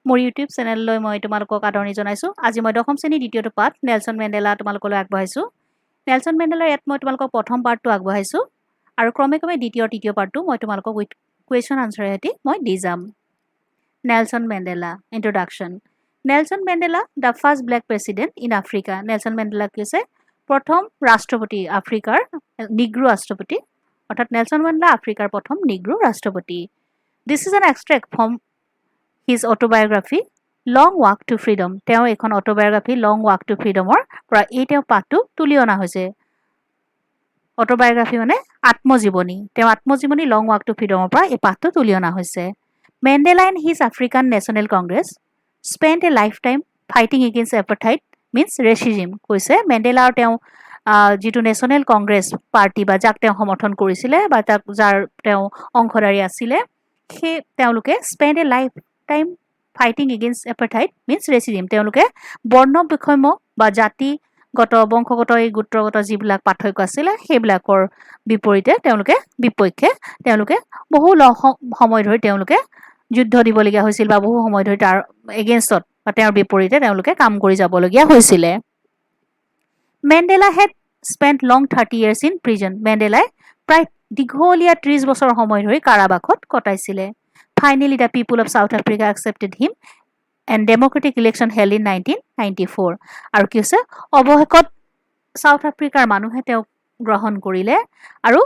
মোৰ ইউটিউব চেনেললৈ মই তোমালোকক আদৰণি জনাইছোঁ। আজি মই 10ম শ্ৰেণীৰ দ্বিতীয়টো পাঠ নেলছন মেণ্ডেলা তোমালোকলৈ আগবঢ়াইছোঁ। নেলছন মেণ্ডেলাৰ ইয়াত মই তোমালোকক প্ৰথম পাৰ্টটো আগবঢ়াইছোঁ আৰু ক্ৰমে দ্বিতীয় তৃতীয় পাৰ্টটো মই তোমালোকক উইথ কুৱেশ্যন আনচাৰৰ সৈতে মই দি যাম। Nelson Mandela introduction. Nelson Mandela the first black president in Africa. Nelson Mandela কি হৈছে প্ৰথম ৰাষ্ট্ৰপতি আফ্ৰিকাৰ নিগ্ৰো ৰাষ্ট্ৰপতি, অৰ্থাৎ নেলছন মেণ্ডেলা আফ্ৰিকাৰ প্ৰথম নিগ্ৰো ৰাষ্ট্ৰপতি। This is an extract from his autobiography Long Walk to Freedom. তেওঁ এখন অটোবায়োগ্ৰাফি লং ৱাক টু ফ্ৰীডমৰ পৰা এই তেওঁ পাঠটো তুলি অনা হৈছে। অটোবায়োগ্ৰাফি মানে আত্মজীৱনী। তেওঁ আত্মজীৱনী লং ৱাক টু ফ্ৰীডমৰ পৰা এই পাঠটো তুলি অনা হৈছে। Mandela and his African National Congress spend a lifetime fighting against apartheid means racism. কৈছে মেণ্ডেলা আৰু তেওঁ যিটো নেশ্যনেল কংগ্ৰেছ পাৰ্টি বা যাক তেওঁ সমৰ্থন কৰিছিলে বা যাৰ তেওঁ অংশদাৰী আছিলে, সেই তেওঁলোকে spend a lifetime fighting against apartheid means racism. তেওঁলোকে বৰ্ণ বৈষম্য বা জাতিগত বংশগত এই গোত্ৰগত যিবিলাক পাৰ্থক্য আছিলে সেইবিলাকৰ বিপক্ষে তেওঁলোকে বহু সময় ধৰি তেওঁলোকে যুদ্ধ দিবলগীয়া হৈছিল বা বহু সময় ধৰি তাৰ এগেইনষ্টত বা তেওঁৰ বিপৰীতে তেওঁলোকে কাম কৰি যাবলগীয়া হৈছিলে। Mandela had spent long 30 years in prison. মেণ্ডেলাই প্ৰায় দীঘলীয়া 30 বছৰ সময় ধৰি কাৰাবাসত কটাইছিলে। Finally the people of South Africa accepted him and democratic election held in 1994। আৰু কি হৈছে অৱশেষত চাউথ আফ্ৰিকাৰ মানুহে তেওঁক গ্ৰহণ কৰিলে আৰু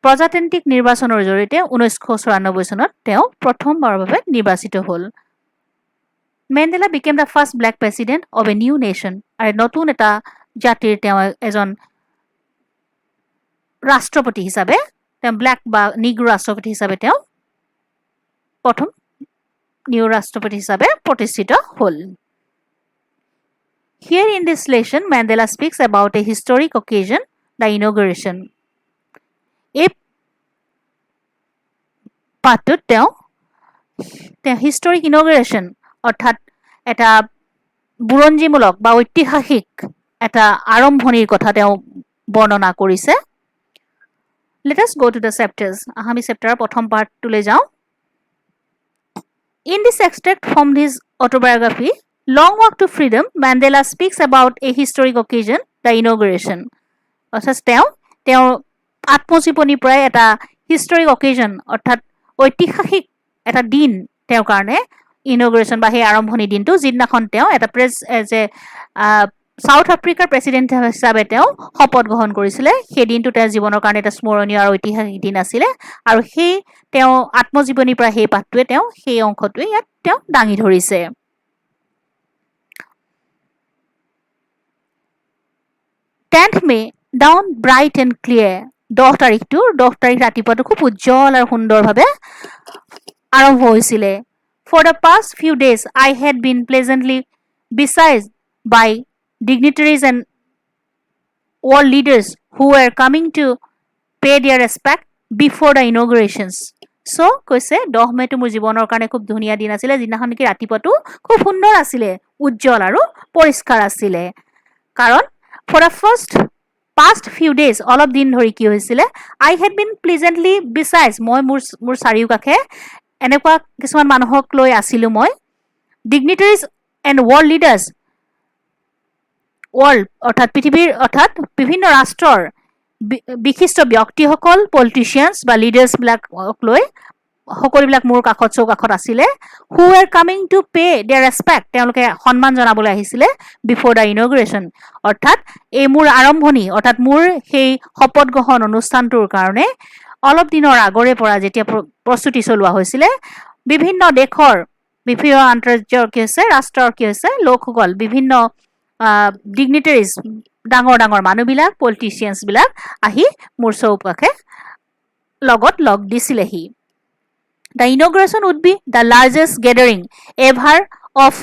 প্ৰজাতান্ত্ৰিক নিৰ্বাচনৰ জৰিয়তে 1994 চনত তেওঁ প্ৰথমবাৰৰ বাবে নিৰ্বাচিত হ'ল। Mandela became the first black president of a new nation. আৰু নতুন এটা জাতিৰ তেওঁ এজন ৰাষ্ট্ৰপতি হিচাপে, তেওঁ ব্লেক বা নিগ্ৰো ৰাষ্ট্ৰপতি হিচাপে তেওঁ প্ৰথম নিউ ৰাষ্ট্ৰপতি হিচাপে প্ৰতিষ্ঠিত হ'ল। Here in this lesson, Mandela speaks about a historic occasion, the inauguration. এই পাঠটোত তেওঁ হিষ্টৰিক ইনগ্ৰেশ্যন অৰ্থাৎ এটা বুৰঞ্জীমূলক বা ঐতিহাসিক এটা আৰম্ভণিৰ কথা তেওঁ বৰ্ণনা কৰিছে। Let us go to the chapters. আমি চেপ্টাৰৰ প্ৰথম পাৰ্টটোলৈ যাওঁ। In this extract from his autobiography, Long Walk to Freedom, Mandela speaks about a historic occasion, the inauguration. অৰ্থাৎ তেওঁ আত্মজীৱনীৰ পৰাই এটা হিষ্টৰিক অকেজন অৰ্থাৎ ঐতিহাসিক এটা দিন তেওঁৰ কাৰণে ইনগ্ৰেশ্যন বা সেই আৰম্ভণি দিনটো, যিদিনাখন তেওঁ এটা চাউথ আফ্ৰিকাৰ প্ৰেছিডেণ্ট হিচাপে তেওঁ শপত গ্ৰহণ কৰিছিলে। সেই দিনটো তেওঁৰ জীৱনৰ কাৰণে এটা স্মৰণীয় আৰু ঐতিহাসিক দিন আছিলে। আৰু সেই তেওঁ আত্মজীৱনীৰ পৰা সেই পাঠটোৱে তেওঁ সেই অংশটোৱে ইয়াত তেওঁ দাঙি ধৰিছে। 10th May, down bright and clear. 10 তাৰিখ ৰাতিপুৱাটো খুব উজ্জ্বল আৰু সুন্দৰভাৱে আৰম্ভ হৈছিলে। For the past few days, I had been pleasantly besieged by dignitaries and world leaders who were coming to pay their respect before the inaugurations. So, কৈছে 10 মেটো মোৰ জীৱনৰ কাৰণে খুব ধুনীয়া দিন আছিলে, যিদিনাখন নেকি ৰাতিপুৱাটো খুব সুন্দৰ আছিলে, উজ্জ্বল আৰু পৰিষ্কাৰ আছিলে। কাৰণ for the past few days, অলপ দিন ধৰি কি হৈছিলে, I had been pleasantly besieged. মই মোৰ চাৰিওকাষে এনেকুৱা কিছুমান মানুহক লৈ আছিলোঁ মই, ডিগনিটাৰিজ এণ্ড ৱৰ্ল্ড লিডাৰ্ছ, ৱৰ্ল্ড অৰ্থাৎ পৃথিৱীৰ অৰ্থাৎ বিভিন্ন ৰাষ্ট্ৰৰ বিশিষ্ট ব্যক্তিসকল, পলিটিচিয়ানছ বা লিডাৰ্ছবিলাকক লৈ সকলোবিলাক মোৰ চৌকাষত আছিলে। Who are coming to pay their respect, তেওঁলোকে সন্মান জনাবলৈ আহিছিলে বিফৰ দ্য ইনগ্ৰেশ্যন, অৰ্থাৎ এই মোৰ আৰম্ভণি অৰ্থাৎ মোৰ সেই শপত গ্ৰহণ অনুষ্ঠানটোৰ কাৰণে অলপ দিনৰ আগৰে পৰা যেতিয়া প্ৰস্তুতি চলোৱা হৈছিলে, বিভিন্ন দেশৰ বিভিন্ন আন্তৰ্জাতিক কি হৈছে ৰাষ্ট্ৰৰ কি হৈছে লোকসকল, বিভিন্ন ডিগনিটাৰিজ, ডাঙৰ মানুহবিলাক, পলিটিচিয়ানছবিলাক আহি মোৰ চৌপাশে লগত লগ দিছিলেহি। The inauguration would be the largest gathering ever of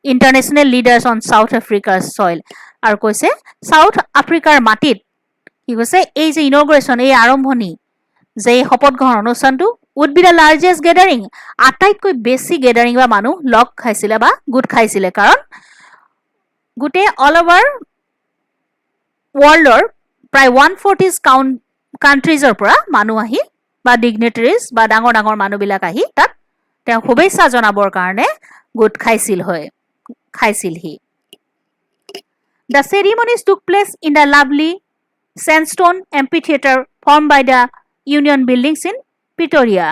international leaders on South Africa's soil. আৰু কৈছে চাউথ আফ্ৰিকাৰ মাটিত কি কৈছে এই যে ইনগ্ৰেশ্যন, এই আৰম্ভণি, যে শপত গ্ৰহণ অনুষ্ঠানটো would be the largest gathering, আটাইতকৈ বেছি গেডাৰিং বা মানুহ লগ খাইছিলে বা গোট খাইছিলে। কাৰণ গোটেই অল অভাৰ ৱৰ্ল্ডৰ প্ৰায় 140 কাণ্ট্ৰিজৰ পৰা মানুহ আহি বা ডিগনিটাৰিজ বা ডাঙৰ মানুহবিলাক আহি তাত তেওঁ শুভেচ্ছা জনাবৰ কাৰণে গোট খাইছিল সি The ceremonies took place in the lovely sandstone amphitheater formed by the Union Buildings in Pretoria.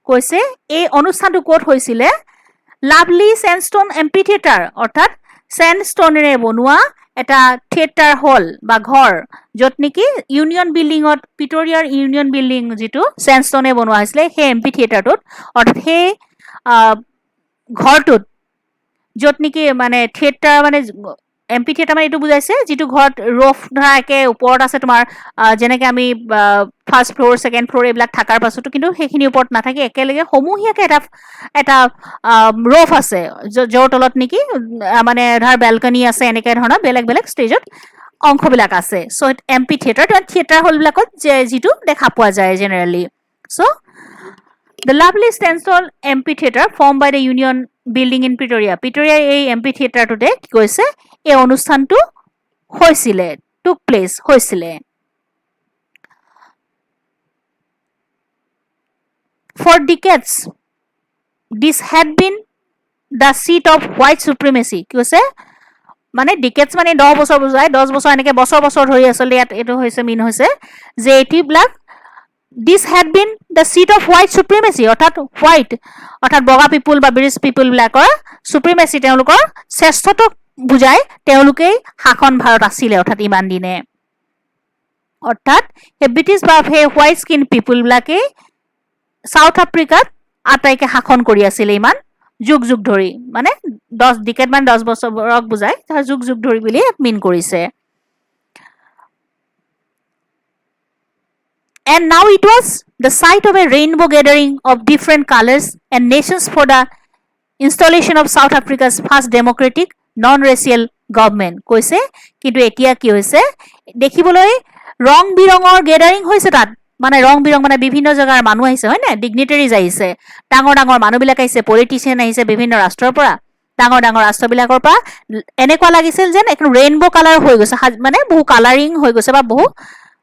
কৈছে এই অনুষ্ঠানটো ক'ত হৈছিলে লাভলি স্যান্ডস্টোন এম্পিথিয়েটাৰ অৰ্থাৎ স্যান্ডস্টোনেৰে বনোৱা এটা থিয়েটাৰ হল বা ঘৰ য'ত নেকি ইউনিয়ন বিল্ডিঙত পিটৰিয়াৰ ইউনিয়ন বিল্ডিং যিটো স্যান্ডস্টোনে বনোৱা হৈছিলে সেই এম্পিথিয়েটাৰটোত অৰ্থাৎ সেই ঘৰটোত য'ত নেকি মানে থিয়েটাৰ মানে এম্পিথিয়েটাৰ মানে এইটো বুজাইছে যিটো ঘৰত ৰফ ধৰা একে ওপৰত আছে তোমাৰ যেনেকৈ আমি ফাৰ্ষ্ট ফ্ল'ৰ ছেকেণ্ড ফ্ল'ৰ এইবিলাক থকাৰ পাছতো কিন্তু সেইখিনি ওপৰত নাথাকে একেলগে সমূহীয়াকৈ এটা ৰফ আছে য'ৰ তলত নেকি মানে ধৰ বেলকনি আছে এনেকৈ ধৰণৰ বেলেগ বেলেগ ষ্টেজত অংশবিলাক আছে চ' এম্পিথিয়েটাৰ থিয়েটাৰ হলবিলাকত যিটো দেখা পোৱা যায় generally so' The lovely sandstone amphitheater formed by the Union Building in Pretoria. Pretoria এই এম্পিথিয়েটাৰটোতে কি কৈছে এই অনুষ্ঠানটো হৈছিলে took place হৈছিলে For decades this had been the seat of white supremacy কি কৈছে মানে decades মানে 10 বছৰ বুজায় 10 বছৰ এনেকৈ বছৰ ধৰি আচলতে ইয়াত এইটো হৈছে মিন হৈছে যে এটিবিলাক This had been the seat of white supremacy অৰ্থাৎ white অৰ্থাৎ বগা পিপুল বা ব্ৰিটিছ পিপুল বিলাকৰ সুপ্ৰিমেসি তেওঁলোকৰ শ্ৰেষ্ঠত্বক বুজায় তেওঁলোকেই শাসন ভাৰত আছিলে অৰ্থাৎ ইমান দিনে অৰ্থাৎ হে ব্ৰিটিছ বা হে হোৱাইট স্কিন পিপুল বিলাকে সাউথ আফ্ৰিকাত আটাইকে শাসন কৰি আছিলে ইমান যুগ ধৰি মানে 10 ডিকেড মান 10 বছৰক বুজায় যুগ ধৰি বুলি মিন কৰিছে And now it was the site of a rainbow gathering of different colors and nations for the installation of South Africa's first democratic non-racial government. কৈছে কিন্তু এতিয়া কি হৈছে দেখিবলৈ ৰং বিৰঙৰ গেদাৰিং হৈছে তাত মানে ৰং বিৰং মানে বিভিন্ন জাগাৰ মানুহ আহিছে হয় না ডিগনিটাৰিজ আহিছে ডাঙৰ মানুহবিলাক আহিছে পলিটিচিয়ান আহিছে বিভিন্ন ৰাষ্ট্ৰৰ পৰা ডাঙৰ ৰাষ্ট্ৰবিলাকৰ পৰা এনেকুৱা লাগিছিল যেন এক ৰেইনবো কালাৰ হৈ গৈছে মানে বহু কালাৰিং হৈ গৈছে বা বহু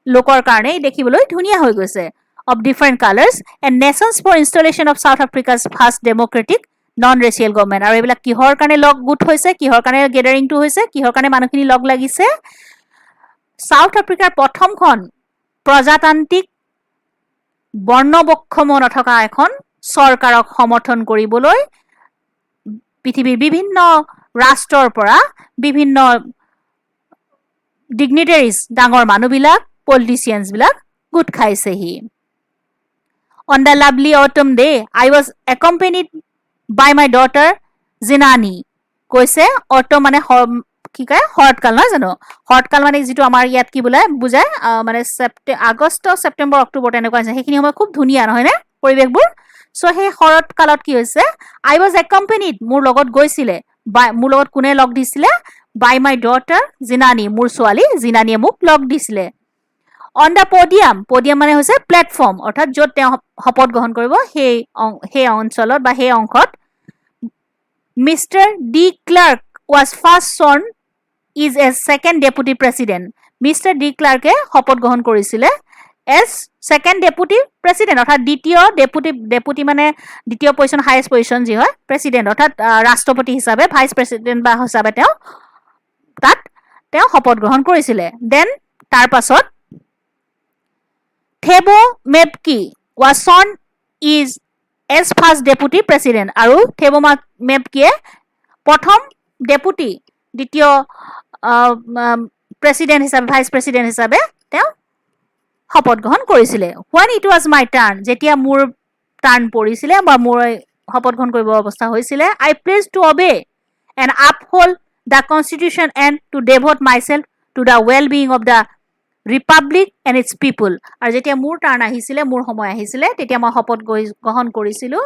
লোকৰ কাৰণে দেখিবলৈ ধুনীয়া হৈ গৈছে of different colors and nations for installation of South Africa's first democratic non-racial government আৰু এইবিলাক কিহৰ কাৰণে লগ গুট হৈছে কিহৰ কাৰণে গেদাৰিংটো হৈছে কিহৰ কাৰণে মানুহখিনি লগ লাগিছে সাউথ আফ্ৰিকাৰ প্ৰথমখন প্ৰজাতান্ত্ৰিক বৰ্ণবৈষম্য নথকা এখন চৰকাৰক সমৰ্থন কৰিবলৈ পৃথিৱীৰ বিভিন্ন ৰাষ্ট্ৰৰ পৰা বিভিন্ন ডিগনিটাৰিজ ডাঙৰ মানুহবিলাক politicians বিলাক গুট খাইছেহি On the lovely autumn day I was accompanied by my daughter Zinani কৈছে autumn মানে কি কয় শৰৎকাল নহয় জানো শৰৎকাল মানে যিটো আমাৰ ইয়াত কি বুজায় মানে আগষ্ট ছেপ্টেম্বৰ অক্টোবৰ তেনেকুৱা আছে সেইখিনি সময় খুব ধুনীয়া নহয় নে পৰিৱেশবোৰ চ' সেই শৰৎকালত কি হৈছে I was accompanied মোৰ লগত গৈছিলে মোৰ লগত কোনে লগ দিছিলে by my daughter Zinani মোৰ ছোৱালী জিনানীয়ে মোক লগ দিছিলে On the podium মানে হৈছে প্লেটফৰ্ম অৰ্থাৎ য'ত তেওঁ শপত গ্ৰহণ কৰিব সেই অঞ্চলত বা সেই অংশত Mr. D. Clark was first sworn is as second deputy president. Mr. D. Clark শপত গ্ৰহণ কৰিছিলে as second deputy president অৰ্থাৎ দ্বিতীয় ডেপুটি মানে দ্বিতীয় পজিশন হাইয়েষ্ট পজিশন যি হয় প্ৰেসিডেন্ট অৰ্থাৎ ৰাষ্ট্ৰপতি হিচাপে ভাইস প্ৰেসিডেন্ট বা হিচাপে তেওঁ শপত গ্ৰহণ কৰিছিলে দেন তাৰ পাছত Thabo Mbeki was sworn is as first deputy president আৰু Thabo Mbeki প্ৰথম ডেপুটি দ্বিতীয় প্ৰেসিডেন্ট হিচাপে ভাইস প্ৰেসিডেন্ট হিচাপে তেওঁ শপত গ্ৰহণ কৰিছিলে when it was my turn যেতিয়া মোৰ টাৰ্ণ পৰিছিলে বা মোৰ শপত গ্ৰহণ কৰিব অৱস্থা হৈছিলে I pledged to obey and uphold the constitution and to devote myself to the well-being of the Republic and its people আৰু যেতিয়া মোৰ টাৰ্ণ আহিছিলে মোৰ সময় আহিছিলে তেতিয়া মই শপত গ্ৰহণ কৰিছিলো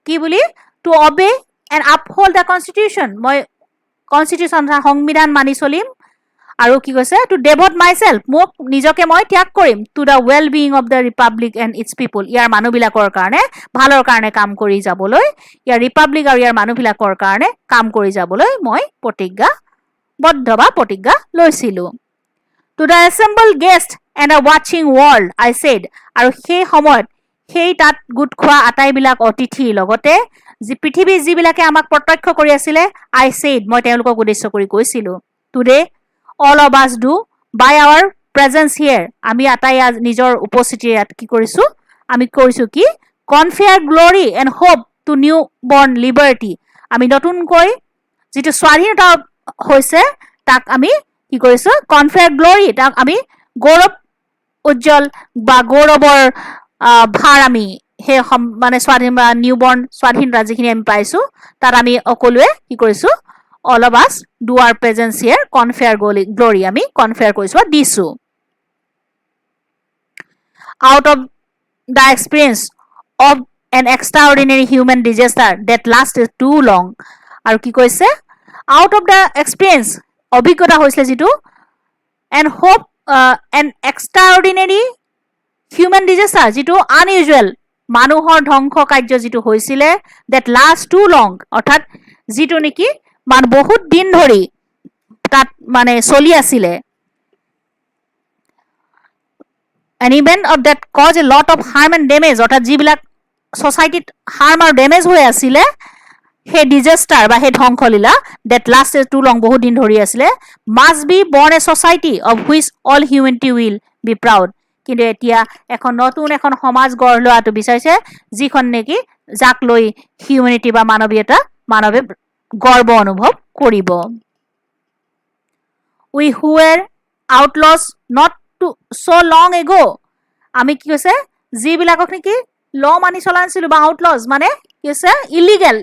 কি বুলি to obey and uphold the constitution মই কনস্টিটিউশন সংবিধান মানি চলিম আৰু কি কৈছে to devote myself মোক নিজকে মই ত্যাগ কৰিম to the well being of the republic and its people ইয়াৰ মানুহবিলাকৰ কাৰণে ভালৰ কাৰণে কাম কৰি যাবলৈ ইয়াৰ ৰিপাব্লিক আৰু ইয়াৰ মানুহবিলাকৰ কাৰণে কাম কৰি যাবলৈ মই প্ৰতিজ্ঞা লৈছিলো To the assembled guest and a watching world, I said, আৰু সেই সময়ত সেই তাত গুট খোৱা আটাইবিলাক অতিথিৰ লগতে যি পৃথিৱীৰ যিবিলাকে আমাক প্ৰত্যক্ষ কৰি আছিলে, আই ছেড, মই তেওঁলোকক উদ্দেশ্য কৰি কৈছিলোঁ, today all of us do by hour presence হিয়াৰ, আমি আটাই নিজৰ উপস্থিতিৰে ইয়াত কি কৰিছোঁ, আমি কৰিছোঁ কি, কনফেয়াৰ গ্লৰি এণ্ড হোপ টু নিউ বৰ্ণ লিবাৰ্টি, আমি নতুনকৈ যিটো স্বাধীনতা হৈছে তাক আমি কি কৰিছোঁ, কনফেয়াৰ গ্লৰি, তাক আমি গৌৰৱ উজ্জ্বল বা গৌৰৱৰ ভাৰ আমি সেই মানে স্বাধীন বা নিউ বৰ্ণ স্বাধীনতা যিখিনি আমি পাইছোঁ তাত আমি সকলোৱে কি কৰিছোঁ, all of us do our presence here confer glory, আমি কনফেয়াৰ কৰিছোঁ বা দিছোঁ। Out of the experience of an extraordinary human disaster that last too long, আৰু কি কৈছে, আউট অফ দ্য এক্সপিৰিয়েঞ্চ, অভিজ্ঞতা হৈছিলে যিটো, and hope an extraordinary human disaster, যিটো আনইউজুৱেল মানুহৰ ধ্বংস কাৰ্য যিটো হৈছিলে, ডেট লাষ্ট টু লং, অৰ্থাৎ যিটো নেকি বহুত দিন ধৰি তাত মানে চলি আছিলে, an event of that cause a lot of harm and damage, অৰ্থাৎ যিবিলাক ছ'চাইটিত হাৰ্ম আৰু ডেমেজ হৈ আছিলে, সেই ডিজাষ্টাৰ বা সেই ধ্বংসলীলা ডেট লাষ্ট টু লং, বহুত দিন ধৰি আছিলে, must be born a society of which all humanity will be proud, কিন্তু এতিয়া এখন নতুন এখন সমাজ গঢ় লোৱাটো বিচাৰিছে, যিখন নেকি যাক লৈ হিউমেনিটি বা মানৱে গৰ্ব অনুভৱ কৰিব। উই হু ৱেৰ আউটলছ not to so' long ago, আমি কি কৈছে, যিবিলাকক নেকি ল মানি চলা নাছিলোঁ বা আউটলছ মানে কি হৈছে ইলিগেল,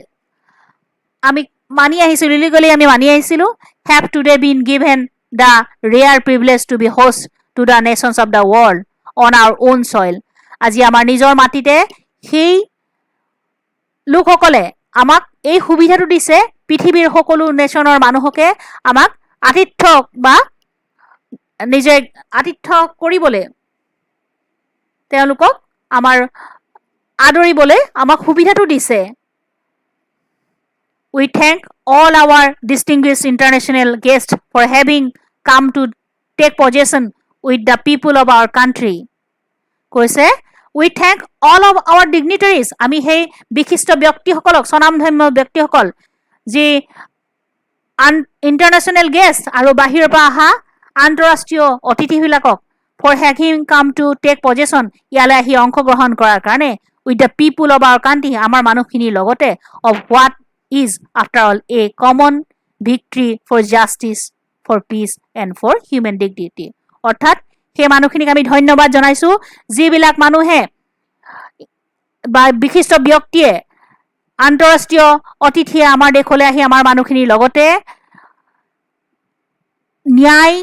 আমি মানি আহিছিলোঁ, ইলিগেলি আমি মানি আহিছিলোঁ, have today been given the rare privilege to be host to the nations of the world on our own soil, আজি আমাৰ নিজৰ মাটিতে সেই লোকসকলে আমাক এই সুবিধাটো দিছে, পৃথিৱীৰ সকলো নেশ্যনৰ মানুহকে আমাক আতিথ্য বা নিজে আতিথ্য কৰিবলৈ, তেওঁলোকক আমাৰ আদৰিবলৈ আমাক সুবিধাটো দিছে। We thank all our distinguished international guests for having come to take possession with the people of our country. কৈছে, we thank all of our dignitaries, আমি সেই বিশিষ্ট ব্যক্তিসকলক, স্বনামধন্য ব্যক্তিসকল, যি ইণ্টাৰনেশ্যনেল গেষ্ট আৰু বাহিৰৰ পৰা অহা আন্তঃৰাষ্ট্ৰীয় অতিথিবিলাকক, for having come to take possession, ইয়ালৈ আহি অংশগ্ৰহণ কৰাৰ কাৰণে, with the people of our country, আমাৰ মানুহখিনিৰ লগতে, of what is after all a common victory for justice, for peace and for human dignity, অৰ্থাৎ সেই মানুহখিনিক আমি ধন্যবাদ জনাইছোঁ, যিবিলাক মানুহে বা বিশিষ্ট ব্যক্তিয়ে, আন্তঃৰাষ্ট্ৰীয় অতিথিয়ে আমাৰ দেশলৈ আহি আমাৰ মানুহখিনিৰ লগতে ন্যায়,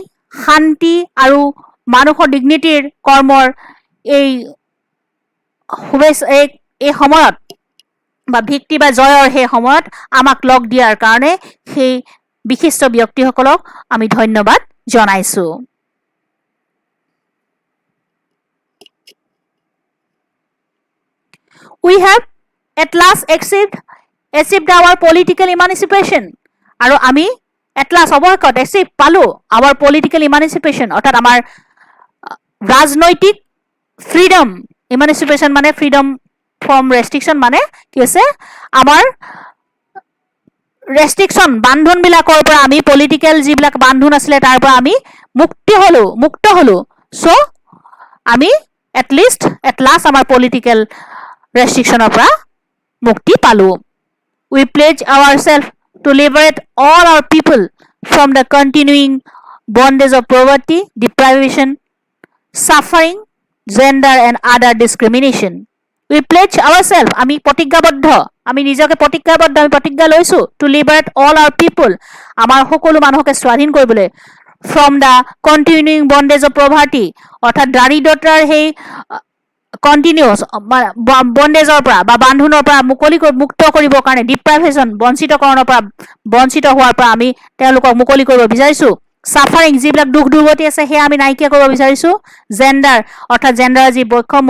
শান্তি আৰু মানুহৰ ডিগনিটিৰ কৰ্মৰ এই সময়ত বা ভিক্তি বা জয়ৰ সেই সময়ত আমাক লগ দিয়াৰ কাৰণে সেই বিশিষ্ট ব্যক্তিসকলক আমি ধন্যবাদ জনাইছোঁ। We have at last achieved our political emancipation, আৰু আমি at last অৱশেষত achieve পালোঁ our political emancipation, অৰ্থাৎ আমাৰ ৰাজনৈতিক ফ্ৰীডম, ইমানিচিপেশ্যন মানে ফ্ৰীডম ফ্ৰম ৰেষ্ট্ৰিকশ্যন, মানে কি হৈছে আমাৰ ৰেষ্ট্ৰিকশ্যন বান্ধোনবিলাকৰ পৰা আমি, পলিটিকেল যিবিলাক বান্ধোন আছিলে তাৰ পৰা আমি মুক্ত হ'লোঁ, চ' আমি এট লাষ্ট আমাৰ পলিটিকেল ৰেষ্ট্ৰিকশ্যনৰ পৰা মুক্তি পালোঁ। We pledge ourselves to liberate all our people from the continuing bondage of poverty, deprivation, suffering, gender and other discrimination. We pledge ourselves, আমি প্ৰতিজ্ঞাবদ্ধ, আমি নিজকে প্ৰতিজ্ঞাবদ্ধ, আমি প্ৰতিজ্ঞা লৈছোঁ, to liberate all our people, আমাৰ সকলো মানুহকে স্বাধীন কৰিবলৈ, from the continuing bondage of poverty, অৰ্থাৎ দাৰিদ্ৰতাৰ সেই কণ্টিনিউছ বন্দেজৰ পৰা বা বান্ধোনৰ পৰা মুক্ত কৰিবৰ কাৰণে, ডিপ্ৰাইভেশ্যন বঞ্চিতকৰণৰ পৰা, বঞ্চিত হোৱাৰ পৰা আমি তেওঁলোকক মুকলি কৰিব বিচাৰিছোঁ। ছাফাৰিং, যিবিলাক দুখ দুৰ্গতি আছে সেয়া আমি নাইকিয়া কৰিব বিচাৰিছোঁ। জেণ্ডাৰ, অৰ্থাৎ জেণ্ডাৰৰ যি বৈষম্য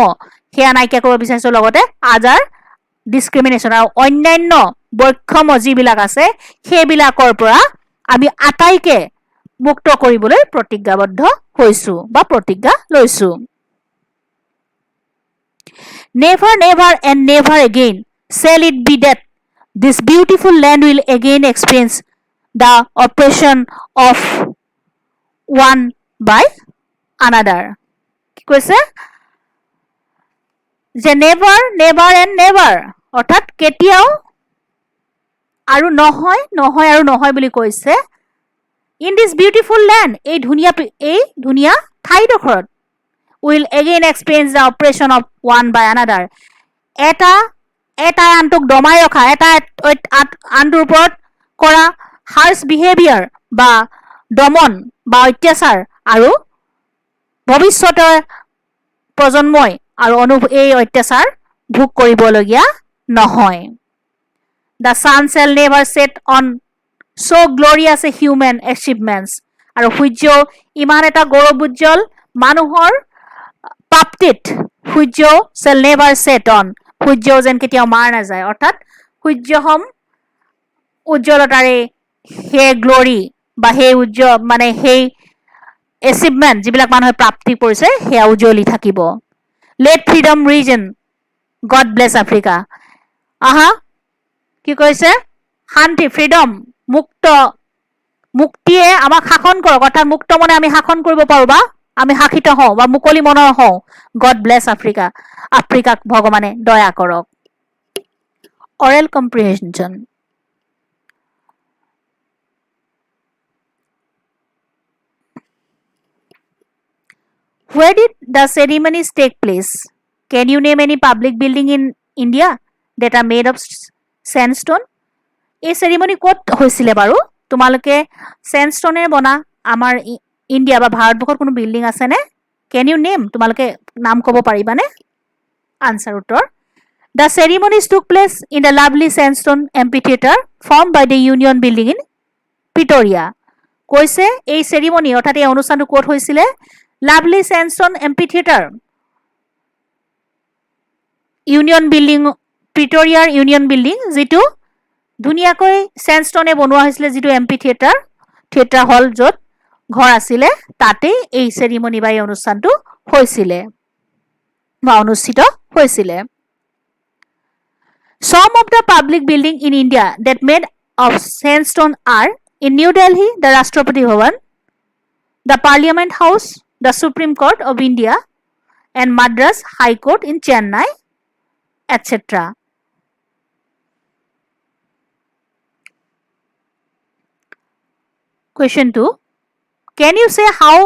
সেয়া নাইকিয়া কৰিব বিচাৰিছোঁ। লগতে আদাৰ ডিছক্ৰিমিনেশ্যন, আৰু অন্যান্য বৈষম্য যিবিলাক আছে সেইবিলাকৰ পৰা আমি আটাইকে মুক্ত কৰিবলৈ প্ৰতিজ্ঞাবদ্ধ হৈছোঁ বা প্ৰতিজ্ঞা লৈছোঁ। Never, never and never again shall it be that This beautiful land will again experience the oppression of one by another. কি কৈছে যে নেভাৰ নেভাৰ এণ্ড নেভাৰ অৰ্থাৎ কেতিয়াও আৰু নহয় নহয় আৰু নহয় বুলি কৈছে ইন দিছ বিউটিফুল লেণ্ড এই ধুনীয়া ঠাইডোখৰত will again experience the operation of one by another এটাই আনটোক দমাই ৰখা এটা আনটোৰ ওপৰত কৰা হাৰ্ছ বিহেভিয়াৰ বা দমন বা অত্যাচাৰ আৰু ভৱিষ্যতৰ প্ৰজন্মই আৰু এই অত্যাচাৰ ভোগ কৰিবলগীয়া নহয় The sun shall never set on so glorious a human achievements. আৰু সূৰ্য ইমান এটা গৌৰৱোজ্জ্বল মানুহৰ প্ৰাপ্তিত সূৰ্য shall never set on. সূৰ্য যেন কেতিয়াও মাৰ নাযায় অৰ্থাৎ সূৰ্যহম উজ্জ্বলতাৰে সেই গ্লৰি বা সেই মানে সেই এচিভমেণ্ট যিবিলাক মানুহে প্ৰাপ্তি কৰিছে সেয়া উজ্জ্বলি থাকিব Let freedom region God bless Africa. আহা কি কৈছে শান্তি ফ্ৰীডম মুক্তিয়ে আমাক শাসন কৰক অৰ্থাৎ মুক্ত মনে আমি শাসন কৰিব পাৰো বা আমি শাসিত হওঁ বা মুকলি মনৰ হওঁ গড ব্লেছ আফ্ৰিকাক ভগৱানে দয়া কৰক oral comprehension Where did the ceremonies take place? Can you name any public building in India that are made of sandstone? এই চেৰিমনি ক'ত হৈছিলে বাৰু তোমালোকে স্যান্ডষ্টোনেৰে বনা আমাৰ ইণ্ডিয়া বা ভাৰতবৰ্ষত কোনো বিল্ডিং আছেনে কেন ইউ নেম তোমালোকে নাম ক'ব পাৰিবানে আনসাৰ উত্তৰ The ceremonies took place in the lovely sandstone amphitheater formed by the Union Building in Pretoria. কৈছে এই চেৰিমনি অৰ্থাৎ এই অনুষ্ঠানটো ক'ত হৈছিলে lovely sandstone amphitheatre Union Building প্ৰিটৰিয়াৰ ইউনিয়ন বিল্ডিং যিটো ধুনীয়াকৈ স্যান্ডষ্টোনে বনোৱা হৈছিলে যিটো এম্পিথিয়েটাৰ থিয়েটাৰ হল য'ত ঘৰ আছিলে তাতে এই চেৰিমনি বা এই অনুষ্ঠানটো হৈছিলে বা অনুষ্ঠিত হৈছিলে Some of the public building in India that made of sandstone are in New Delhi, the Rashtrapati Bhavan, the Parliament House, the Supreme Court of India, and Madras High Court in Chennai, etc. Question 2. Can you say how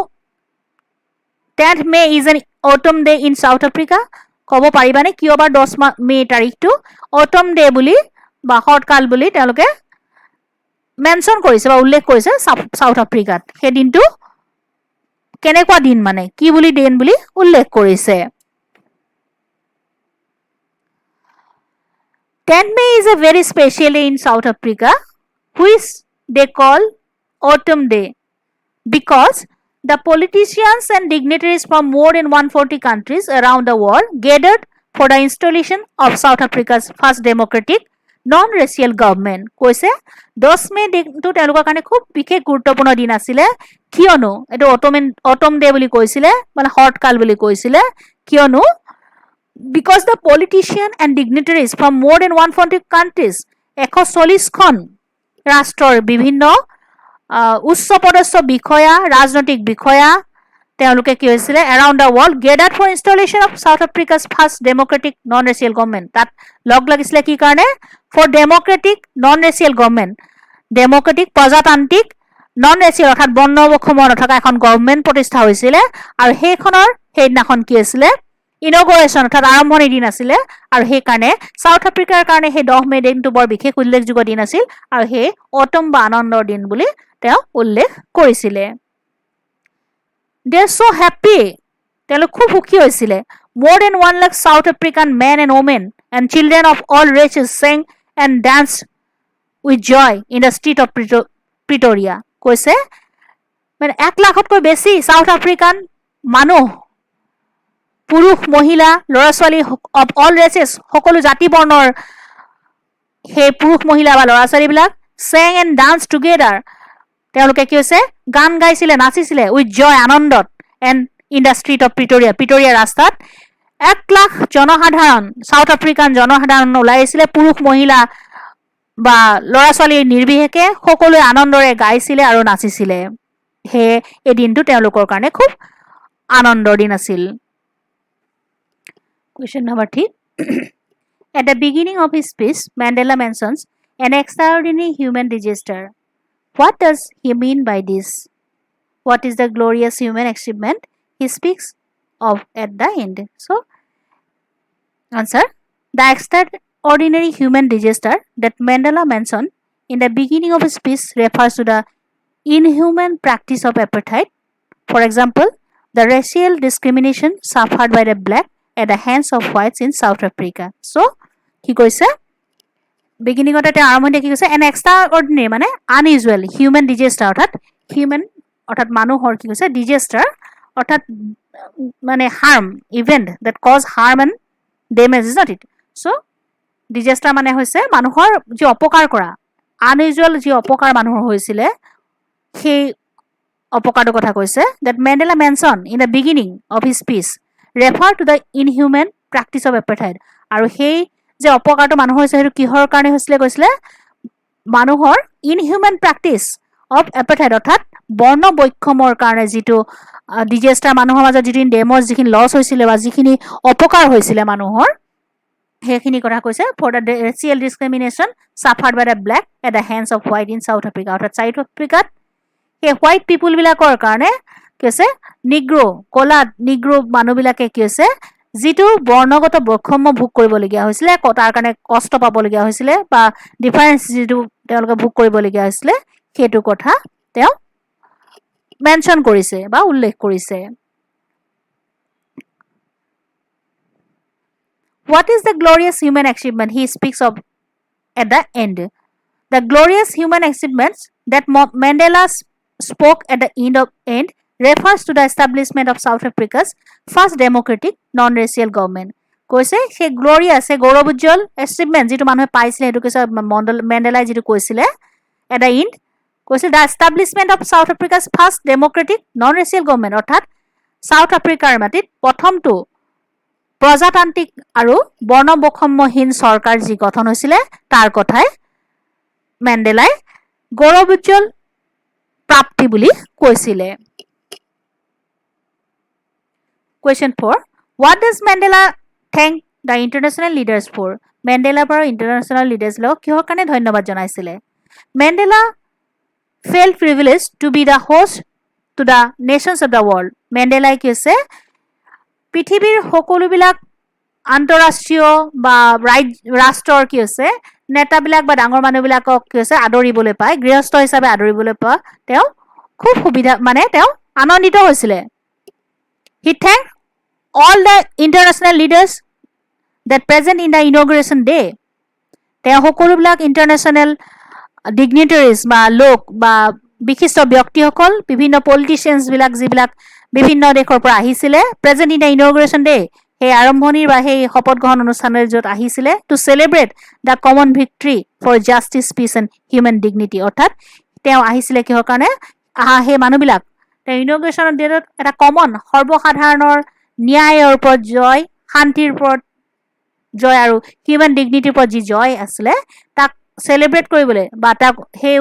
10th May is an autumn day in South Africa? ক'ব পাৰিবানে কিয় বা 10 মে তাৰিখটো autumn day বুলি বা শৰৎকাল বুলি তেওঁলোকে mention কৰিছে বা উল্লেখ কৰিছে সাউথ আফ্ৰিকাত সেই দিনটো কেনেকুৱা দিন মানে কি বুলি দিন বুলি উল্লেখ কৰিছে 10th May is a very special day in South Africa which they call autumn day because the politicians and dignitaries from more than 140 countries around the world gathered for the installation of South Africa's first democratic non-racial government. কৈছে 10 মে দিনটো তেওঁলোকৰ কাৰণে খুব বিশেষ গুৰুত্বপূৰ্ণ দিন আছিলে কিয়নো এটো অটম ডে বুলি কৈছিলে মানে শৰৎকাল বুলি কৈছিলে কিয়নো because the politician and dignitaries from more than 140 countries 140 খন ৰাষ্ট্ৰৰ বিভিন্ন উচ্চ পদস্থ বিষয়া ৰাজনৈতিক বিষয়া তেওঁলোকে কি হৈছিলে around the world gathered for installation of South Africa's first democratic non-racial government তাত লগ লাগিছিলে কি কাৰণে for democratic non-racial government democratic প্ৰজাতান্ত্ৰিক non-racial অৰ্থাৎ বৰ্ণ বৈষম্য নথকা এখন গভৰ্ণমেণ্ট প্ৰতিষ্ঠা হৈছিলে আৰু সেইদিনাখন কি হৈছিলে ইনগৰেশ্যন অৰ্থাৎ আৰম্ভণিৰ দিন আছিলে আৰু সেই কাৰণে সাউথ আফ্ৰিকাৰ কাৰণে সেই 10 মে দিনটো বৰ বিশেষ উল্লেখযোগ্য দিন আছিল আৰু সেই অটম বা আনন্দৰ দিন বুলি তেওঁ উল্লেখ কৰিছিলে they are so happy তেওঁলোক খুব সুখী হৈছিলে more than 1 lakh South African men and women and children of all races sang and danced with joy in the street of Pretoria কৈছে মানে 1 লাখতকৈ বেছি সাউথ আফ্ৰিকান মানুহ পুৰুষ মহিলা ল'ৰা ছোৱালী of all races সকলো জাতি বৰ্ণৰ সেই পুৰুষ মহিলা বা ল'ৰা ছোৱালীবিলাক sang and danced together তেওঁলোকে কি হৈছে গান গাইছিলে নাচিছিলে উইথ জয় আনন্দত and in the street of Pretoria ৰাস্তাত 1 লাখ জনসাধাৰণ সাউথ আফ্ৰিকান জনসাধাৰণ ওলাই আহিছিলে পুৰুষ মহিলা বা ল'ৰা ছোৱালীৰ নিৰ্বিশেষে সকলোৱে আনন্দৰে গাইছিলে আৰু নাচিছিলে। সেয়ে এই দিনটো তেওঁলোকৰ কাৰণে খুব আনন্দৰ দিন আছিল। Question number 3. At the beginning of his speech, Mandela mentions an extraordinary human disaster. What does he mean by this? What is the glorious human achievement he speaks of at the end? So, answer. The extraordinary human disaster that Mandela mentioned in the beginning of his speech refers to the inhuman practice of apartheid. For example, the racial discrimination suffered by the black at the hands of whites in South Africa. So, কি কৈছে বিগিনিঙতে তেওঁ আৰম্ভণিতে কি কৈছে an extraordinary মানে unusual human disaster অৰ্থাৎ মানুহৰ কি কৈছে ডিজাষ্টাৰ অৰ্থাৎ মানে harm event that cause harm and damage is not it so' disaster মানে হৈছে মানুহৰ যি অপকাৰ কৰা আনইউজুৱেল যি অপকাৰ মানুহৰ হৈছিলে সেই অপকাৰটোৰ কথা কৈছে that Mandela mention in the beginning of his speech refer to the inhuman practice of apartheid আৰু সেই যে অপকাৰটো মানুহৰ হৈছে সেইটো কিহৰ কাৰণে হৈছিলে কৈছিলে মানুহৰ ইনহিউমেন প্ৰেক্টিছ অফ এপাৰথাইড অৰ্থাৎ বৰ্ণ বৈষম্যৰ কাৰণে যিটো ডিজাষ্টাৰ মানুহৰ মাজত যিখিনি ডেমেজ যিখিনি লছ হৈছিলে বা যিখিনি অপকাৰ হৈছিলে মানুহৰ সেইখিনি কথা কৈছে for the racial discrimination suffered by the black at the hands of white in South Africa অৰ্থাৎ চাউথ আফ্ৰিকাত সেই হোৱাইট পিপুলবিলাকৰ কাৰণে কি হৈছে ক'লা নিগ্ৰো মানুহবিলাকে কি হৈছে যিটো বৰ্ণগত বৈষম্য ভোগ কৰিবলগীয়া হৈছিলে তাৰ কাৰণে কষ্ট পাবলগীয়া হৈছিলে বা ডিফাৰেঞ্চ যিটো তেওঁলোকে ভোগ কৰিবলগীয়া হৈছিলে সেইটো কথা তেওঁ মেনশ্যন কৰিছে বা উল্লেখ কৰিছে What is the glorious human achievement he speaks of at the end? The glorious human achievements that Mandela spoke at the end refers to the establishment of South Africa's first democratic non-racial government. কৈছে সেই গ্লোৰিয়াছ সেই গৌৰৱোজ্জ্বল achievement যিটো মানুহে পাইছিলে সেইটো কৈছে মেণ্ডেলাই যিটো কৈছিলে এট দ্য এণ্ড কৈছে the establishment of South Africa's first democratic non racial government অৰ্থাৎ চাউথ আফ্ৰিকাৰ মাটিত প্ৰথমটো প্ৰজাতান্ত্ৰিক আৰু বৰ্ণ বৈষম্যহীন চৰকাৰ যি গঠন হৈছিলে তাৰ কথাই মেণ্ডেলাই গৌৰৱোজ্জ্বল প্ৰাপ্তি বুলি কৈছিলে Question 4. What does Mandela thank the international leaders for? Mandela পৰা international leaders লক কিহৰ কাৰণে ধন্যবাদ জনাইছিলে Mandela felt privileged to be the host to the nations of the world. Mandela কি হৈছে পৃথিৱীৰ সকলোবিলাক আন্তঃৰাষ্ট্ৰীয় বা ৰাষ্ট্ৰৰ কি হৈছে নেতাবিলাক বা ডাঙৰ মানুহবিলাকক কি হৈছে আদৰিবলৈ পায় গৃহস্থ হিচাপে আদৰিবলৈ পোৱা তেওঁ খুব সুবিধা মানে তেওঁ আনন্দিত হৈছিলে He thanked all the international leaders that present in the inauguration day. তেওঁ সকলোবিলাক ইণ্টাৰনেশ্যনেল ডিগনিটাৰিজ বা লোক বা বিশিষ্ট ব্যক্তিসকল বিভিন্ন পলিটিচিয়ানছবিলাক যিবিলাক বিভিন্ন দেশৰ পৰা আহিছিলে present in the inauguration day সেই আৰম্ভণিৰ বা সেই শপত গ্ৰহণ অনুষ্ঠানৰ য'ত আহিছিলে to celebrate the common victory for justice peace and human dignity অৰ্থাৎ তেওঁ আহিছিলে কিহৰ কাৰণে সেই মানুহবিলাক তেওঁ ইনগ্ৰেশ্যনৰ ডেটত এটা কমন সৰ্বসাধাৰণৰ ন্যায়ৰ ওপৰত জয় শান্তিৰ ওপৰত জয় আৰু হিউমেন ডিগনিটিৰ ওপৰত যি জয় আছিলে তাক চেলিব্ৰেট কৰিবলৈ বা তাক সেই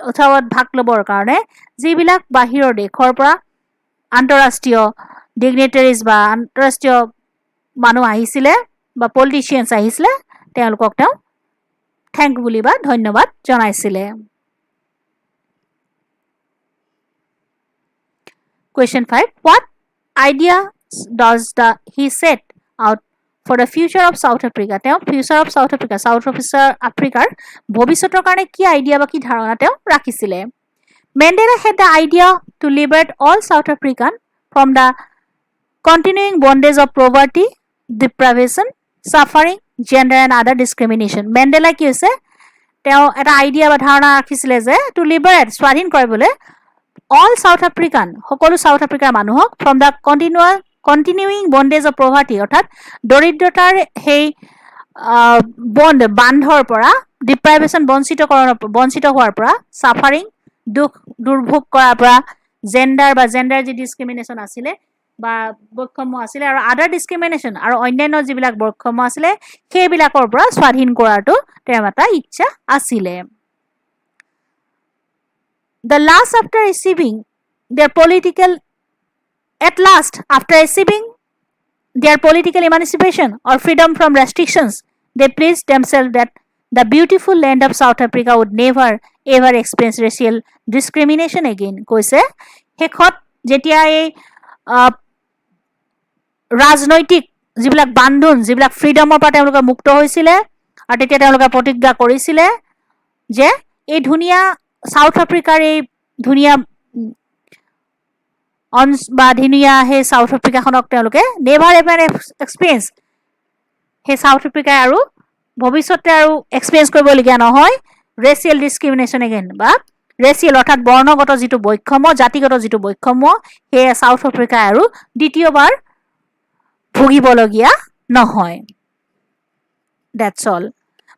উৎসৱত ভাগ ল'বৰ কাৰণে যিবিলাক বাহিৰৰ দেশৰ পৰা আন্তঃৰাষ্ট্ৰীয় ডিগনিটাৰিজ বা আন্তঃৰাষ্ট্ৰীয় মানুহ আহিছিলে বা পলিটিচিয়ানছ আহিছিলে তেওঁলোকক তেওঁ থেংক বুলি বা ধন্যবাদ জনাইছিলে Question 5. What idea does he set out for the future of South Africa? তেওঁ future of South Africa, South Africa ভৱিষ্যতৰ কাৰণে কি আইডিয়া বা কি ধাৰণা তেওঁ ৰাখিছিলে Mandela had the idea to liberate all South African from the continuing bondage of poverty, deprivation, suffering, gender and other discrimination. Mandela কি হৈছে তেওঁ এটা আইডিয়া বা ধাৰণা ৰাখিছিলে যে to liberate স্বাধীন কৰিবলৈ all South African সকলো South Africa মানুহক from the continuing bondage of poverty অৰ্থাৎ দৰিদ্ৰতাৰ সেই বান্ধৰ পৰা ডিপ্ৰাইভেশ্যন বঞ্চিত হোৱাৰ পৰা সাফাৰিং দুখ দুৰ্ভোগ কৰাৰ পৰা জেণ্ডাৰ যি ডিছক্ৰিমিনেশ্যন আছিলে বা বৈষম্য আছিলে আৰু আদাৰ ডিছক্ৰিমিনেশ্যন আৰু অন্যান্য যিবিলাক বৈষম্য আছিলে সেইবিলাকৰ পৰা স্বাধীন কৰাটো তেওঁৰ এটা ইচ্ছা আছিলে The last after receiving their political at last after receiving their political emancipation or freedom from restrictions they pleased themselves that the beautiful land of South Africa would never ever experience racial discrimination again কৈছে শেষত যেতিয়া এই ৰাজনৈতিক যিবিলাক বান্ধোন যিবিলাক ফ্ৰীডমৰ পৰা তেওঁলোকে মুক্ত হৈছিলে আৰু তেতিয়া তেওঁলোকে প্ৰতিজ্ঞা কৰিছিলে যে এই ধুনীয়া সাউথ আফ্ৰিকাৰ এই ধুনীয়া বা ধুনীয়া সেই সাউথ আফ্ৰিকাখনক তেওঁলোকে নেভাৰ এভাৰ এক্সপিৰিয়েঞ্চ সেই সাউথ আফ্ৰিকাই আৰু ভৱিষ্যতে আৰু এক্সপিৰিয়েঞ্চ কৰিবলগীয়া নহয় ৰেচিয়েল ডিছক্ৰিমিনেশ্যন এগেইন বা ৰেচিয়েল অৰ্থাৎ বৰ্ণগত যিটো বৈষম্য জাতিগত যিটো বৈষম্য সেয়ে সাউথ আফ্ৰিকাই আৰু দ্বিতীয়বাৰ ভুগিবলগীয়া নহয় দ্যাটছ অল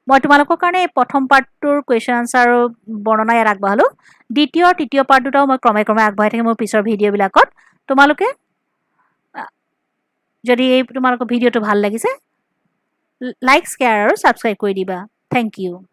মই তোমালোকৰ কাৰণে এই প্ৰথম পাৰ্টটোৰ কুৱেশ্যন আনচাৰ বৰ্ণনা ইয়াত আগবঢ়ালোঁ দ্বিতীয় তৃতীয় পাৰ্ট দুটাও মই ক্ৰমে ক্ৰমে আগবঢ়াই থাকিম মোৰ পিছৰ ভিডিঅ'বিলাকত তোমালোকে যদি এই তোমালোকৰ ভিডিঅ'টো ভাল লাগিছে লাইক শ্বেয়াৰ আৰু ছাবস্ক্ৰাইব কৰি দিবা থেংক ইউ